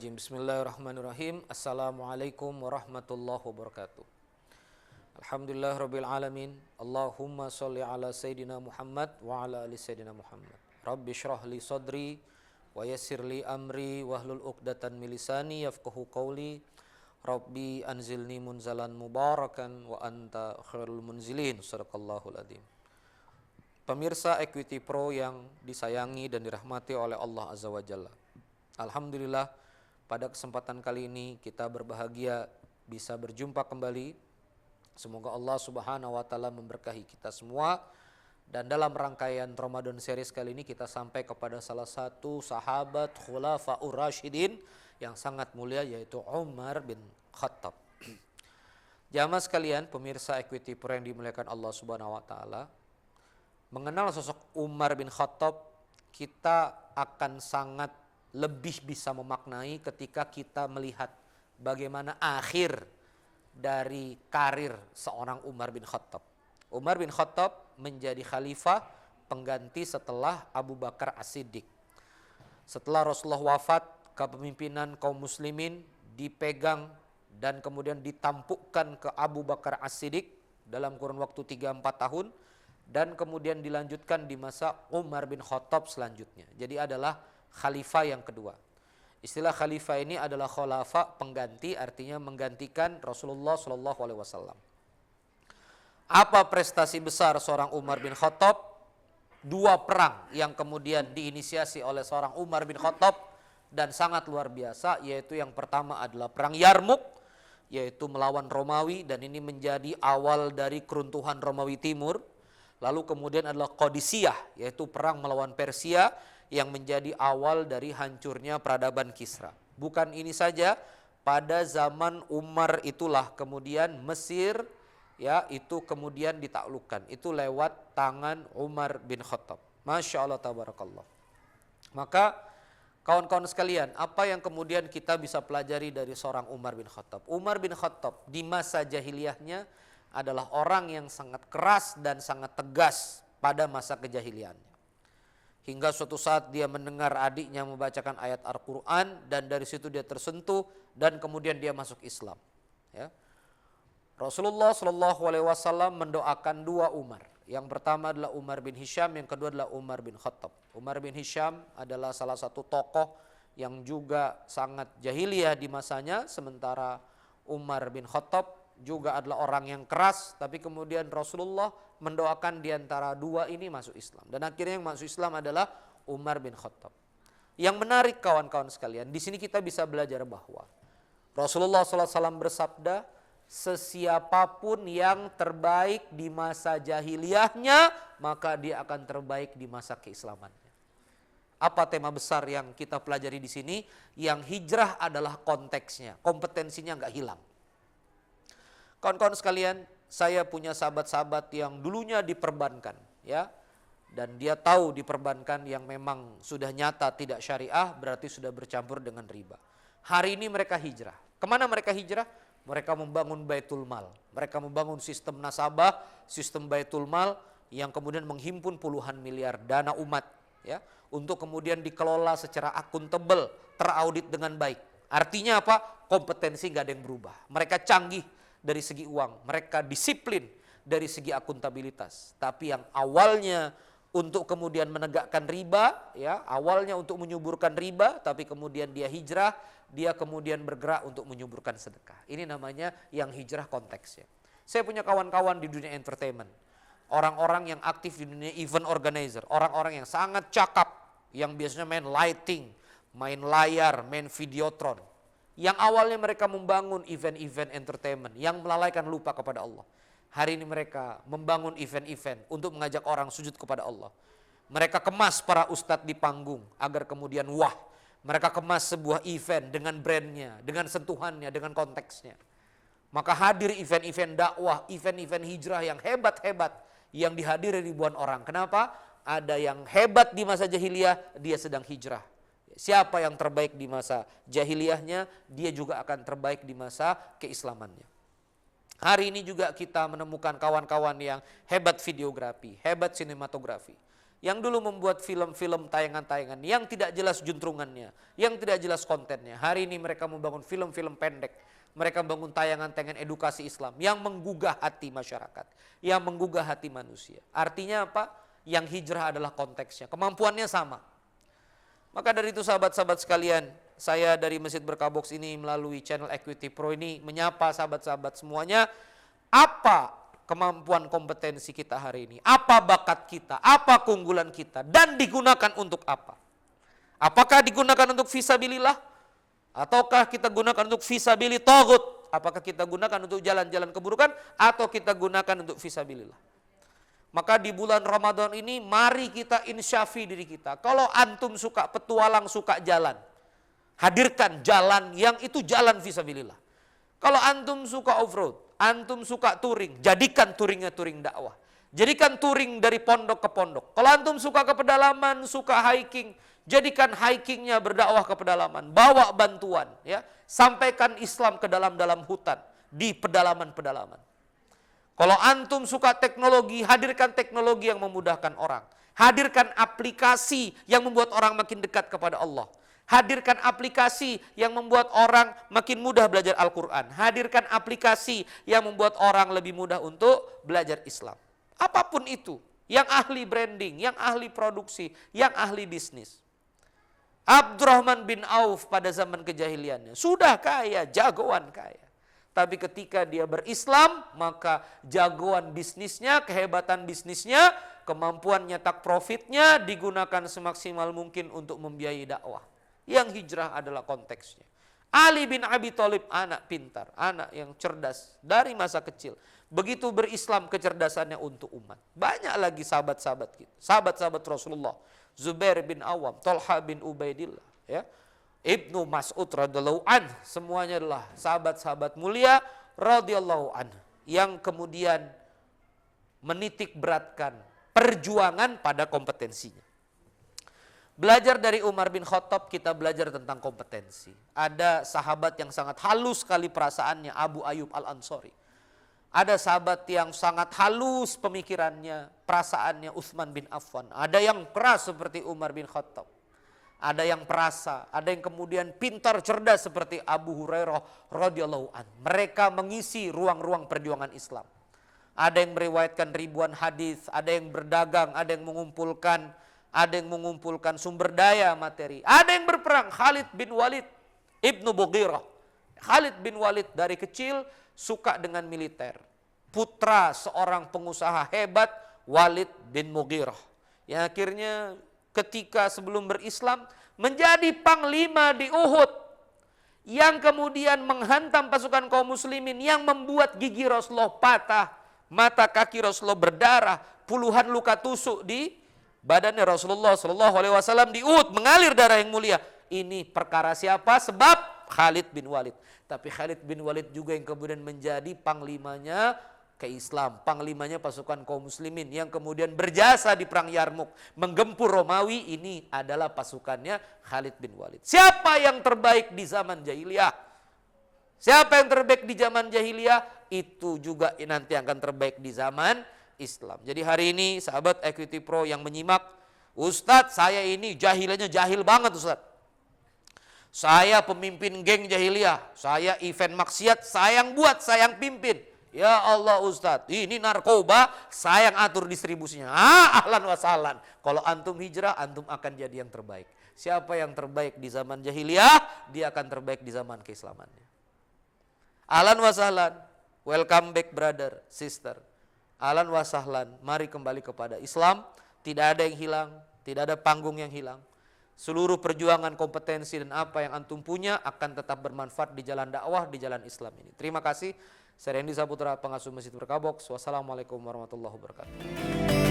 Rajim. Bismillahirrahmanirrahim. Assalamualaikum warahmatullahi wabarakatuh. Alhamdulillah rabbil alamin. Allahumma sholli ala Sayyidina Muhammad wa ala ali Sayyidina Muhammad. Rabbi shrah li sadri wa yassir li amri wahlul uqdatan min lisani yafqahu qawli. Rabbi anzilni munzalan mubarakan wa anta khairul munzilin. Shadaqallahul adzim. Pemirsa Equity Pro yang disayangi dan dirahmati oleh Allah Azza wa Jalla. Alhamdulillah, pada kesempatan kali ini kita berbahagia bisa berjumpa kembali. Semoga Allah Subhanahu wa taala memberkahi kita semua. Dan dalam rangkaian Ramadan series kali ini kita sampai kepada salah satu sahabat Khulafaur Rasyidin yang sangat mulia, yaitu Umar bin Khattab. Jamaah sekalian, pemirsa Equity Pro yang dimuliakan Allah Subhanahu wa taala, mengenal sosok Umar bin Khattab, kita akan sangat lebih bisa memaknai ketika kita melihat bagaimana akhir dari karir seorang Umar bin Khattab. Umar bin Khattab menjadi khalifah pengganti setelah Abu Bakar As-Siddiq. Setelah Rasulullah wafat, kepemimpinan kaum muslimin dipegang dan kemudian ditampukkan ke Abu Bakar As-Siddiq dalam kurun waktu 3-4 tahun. Dan kemudian dilanjutkan di masa Umar bin Khattab selanjutnya. Jadi adalah khalifah yang kedua. Istilah khalifah ini adalah khulafa pengganti, artinya menggantikan Rasulullah SAW. Apa prestasi besar seorang Umar bin Khattab? 2 perang yang kemudian diinisiasi oleh seorang Umar bin Khattab dan sangat luar biasa, yaitu yang pertama adalah perang Yarmuk, yaitu melawan Romawi, dan ini menjadi awal dari keruntuhan Romawi Timur. Lalu kemudian adalah Qadisiyah, yaitu perang melawan Persia yang menjadi awal dari hancurnya peradaban Kisra. Bukan ini saja, pada zaman Umar itulah kemudian Mesir ya itu kemudian ditaklukkan. Itu lewat tangan Umar bin Khattab. Masya Allah tabarakallah. Maka kawan-kawan sekalian, apa yang kemudian kita bisa pelajari dari seorang Umar bin Khattab? Umar bin Khattab di masa jahiliyahnya adalah orang yang sangat keras dan sangat tegas pada masa kejahiliannya. Hingga suatu saat dia mendengar adiknya membacakan ayat Al-Quran dan dari situ dia tersentuh dan kemudian dia masuk Islam. Ya. Rasulullah SAW mendoakan 2 Umar. Yang pertama adalah Umar bin Hisham, yang kedua adalah Umar bin Khattab. Umar bin Hisham adalah salah satu tokoh yang juga sangat jahiliyah di masanya, sementara Umar bin Khattab juga adalah orang yang keras, tapi kemudian Rasulullah mendoakan diantara 2 ini masuk Islam. Dan akhirnya yang masuk Islam adalah Umar bin Khattab. Yang menarik kawan-kawan sekalian, di sini kita bisa belajar bahwa Rasulullah SAW bersabda, sesiapapun yang terbaik di masa jahiliyahnya, maka dia akan terbaik di masa keislamannya. Apa tema besar yang kita pelajari di sini? Yang hijrah adalah konteksnya, kompetensinya nggak hilang. Kawan-kawan sekalian, saya punya sahabat-sahabat yang dulunya diperbankan, ya, dan dia tahu diperbankan yang memang sudah nyata tidak syariah, berarti sudah bercampur dengan riba. Hari ini mereka hijrah. Kemana mereka hijrah? Mereka membangun Baitul Mal. Mereka membangun sistem nasabah, sistem Baitul Mal yang kemudian menghimpun puluhan miliar dana umat, ya, untuk kemudian dikelola secara akuntabel, teraudit dengan baik. Artinya apa? Kompetensi nggak ada yang berubah. Mereka canggih dari segi uang, mereka disiplin dari segi akuntabilitas. Tapi yang awalnya untuk kemudian menegakkan riba, ya, awalnya untuk menyuburkan riba, tapi kemudian dia hijrah, dia kemudian bergerak untuk menyuburkan sedekah. Ini namanya yang hijrah konteksnya. Saya punya kawan-kawan di dunia entertainment, orang-orang yang aktif di dunia event organizer, orang-orang yang sangat cakap, yang biasanya main lighting, main layar, main videotron. Yang awalnya mereka membangun event-event entertainment yang melalaikan lupa kepada Allah. Hari ini mereka membangun event-event untuk mengajak orang sujud kepada Allah. Mereka kemas para ustadz di panggung agar kemudian wah. Mereka kemas sebuah event dengan brandnya, dengan sentuhannya, dengan konteksnya. Maka hadir event-event dakwah, event-event hijrah yang hebat-hebat yang dihadiri ribuan orang. Kenapa? Ada yang hebat di masa jahiliyah, dia sedang hijrah. Siapa yang terbaik di masa jahiliyahnya, dia juga akan terbaik di masa keislamannya. Hari ini juga kita menemukan kawan-kawan yang hebat videografi, hebat sinematografi. yang dulu membuat film-film tayangan-tayangan yang tidak jelas juntrungannya, yang tidak jelas kontennya. Hari ini mereka membangun film-film pendek, mereka membangun tayangan-tayangan edukasi Islam yang menggugah hati masyarakat, yang menggugah hati manusia. Artinya apa? Yang hijrah adalah konteksnya, kemampuannya sama. Maka dari itu sahabat-sahabat sekalian, saya dari Masjid Berkah Box ini melalui channel Equity Pro ini menyapa sahabat-sahabat semuanya, apa kemampuan kompetensi kita hari ini, apa bakat kita, apa keunggulan kita, dan digunakan untuk apa? Apakah digunakan untuk fisabilillah? Ataukah kita gunakan untuk fisabili taghut? Apakah kita gunakan untuk jalan-jalan keburukan? Atau kita gunakan untuk fisabilillah? Maka di bulan Ramadan ini mari kita insyafi diri kita. Kalau antum suka petualang, suka jalan, hadirkan jalan yang itu jalan fisabilillah. Kalau antum suka off-road, antum suka touring, jadikan touringnya touring dakwah. Jadikan touring dari pondok ke pondok. Kalau antum suka ke pedalaman, suka hiking, jadikan hikingnya berdakwah ke pedalaman. Bawa bantuan, ya, sampaikan Islam ke dalam-dalam hutan, di pedalaman-pedalaman. Kalau antum suka teknologi, hadirkan teknologi yang memudahkan orang. Hadirkan aplikasi yang membuat orang makin dekat kepada Allah. Hadirkan aplikasi yang membuat orang makin mudah belajar Al-Quran. Hadirkan aplikasi yang membuat orang lebih mudah untuk belajar Islam. Apapun itu, yang ahli branding, yang ahli produksi, yang ahli bisnis. Abdurrahman bin Auf pada zaman kejahiliannya sudah kaya, jagoan kaya. Tapi ketika dia berislam, maka jagoan bisnisnya, kehebatan bisnisnya, kemampuan nyetak profitnya digunakan semaksimal mungkin untuk membiayai dakwah. Yang hijrah adalah konteksnya. Ali bin Abi Thalib anak pintar, anak yang cerdas dari masa kecil. Begitu berislam kecerdasannya untuk umat. Banyak lagi sahabat-sahabat kita, sahabat-sahabat Rasulullah. Zubair bin Awam, Talha bin Ubaidillah, ya. Ibnu Mas'ud radhiyallahu anhu, semuanya adalah sahabat-sahabat mulia radhiyallahu anhu yang kemudian menitik beratkan perjuangan pada kompetensinya. Belajar dari Umar bin Khattab, kita belajar tentang kompetensi. Ada sahabat yang sangat halus sekali perasaannya, Abu Ayyub Al-Ansari. Ada sahabat yang sangat halus pemikirannya, perasaannya, Utsman bin Affan. Ada yang keras seperti Umar bin Khattab. Ada yang perasa, ada yang kemudian pintar cerdas seperti Abu Hurairah radhiyallahu anhu. Mereka mengisi ruang-ruang perjuangan Islam. Ada yang meriwayatkan ribuan hadis, ada yang berdagang, ada yang mengumpulkan sumber daya materi. Ada yang berperang, Khalid bin Walid Ibnu Mughirah. Khalid bin Walid dari kecil suka dengan militer. Putra seorang pengusaha hebat, Walid bin Mughirah. Yang akhirnya ketika sebelum berislam menjadi panglima di Uhud, yang kemudian menghantam pasukan kaum muslimin, yang membuat gigi Rasulullah patah, mata kaki Rasulullah berdarah, puluhan luka tusuk di badannya Rasulullah SAW di Uhud, mengalir darah yang mulia. Ini perkara siapa? Sebab Khalid bin Walid. Tapi Khalid bin Walid juga yang kemudian menjadi panglimanya ke Islam, panglimanya pasukan kaum muslimin yang kemudian berjasa di perang Yarmuk, menggempur Romawi. Ini adalah pasukannya Khalid bin Walid. Siapa yang terbaik di zaman jahiliyah? Siapa yang terbaik di zaman jahiliyah? Itu juga nanti akan terbaik di zaman Islam. Jadi hari ini sahabat Equity Pro yang menyimak, Ustadz saya ini jahiliyahnya jahil banget Ustadz. Saya pemimpin geng jahiliyah, saya event maksiat, saya yang buat, saya yang pimpin. Ya Allah Ustadz, ini narkoba, saya yang atur distribusinya. Ahlan wa sahlan. Kalau antum hijrah, antum akan jadi yang terbaik. Siapa yang terbaik di zaman jahiliyah, dia akan terbaik di zaman keislamannya. Ahlan wa sahlan, welcome back brother, sister. Ahlan wa sahlan, mari kembali kepada Islam. Tidak ada yang hilang, tidak ada panggung yang hilang. Seluruh perjuangan, kompetensi dan apa yang antum punya akan tetap bermanfaat di jalan dakwah, di jalan Islam ini. Terima kasih. Saya Randy Saputra, pengasuh Masjid Berkah Box. Wassalamualaikum warahmatullahi wabarakatuh.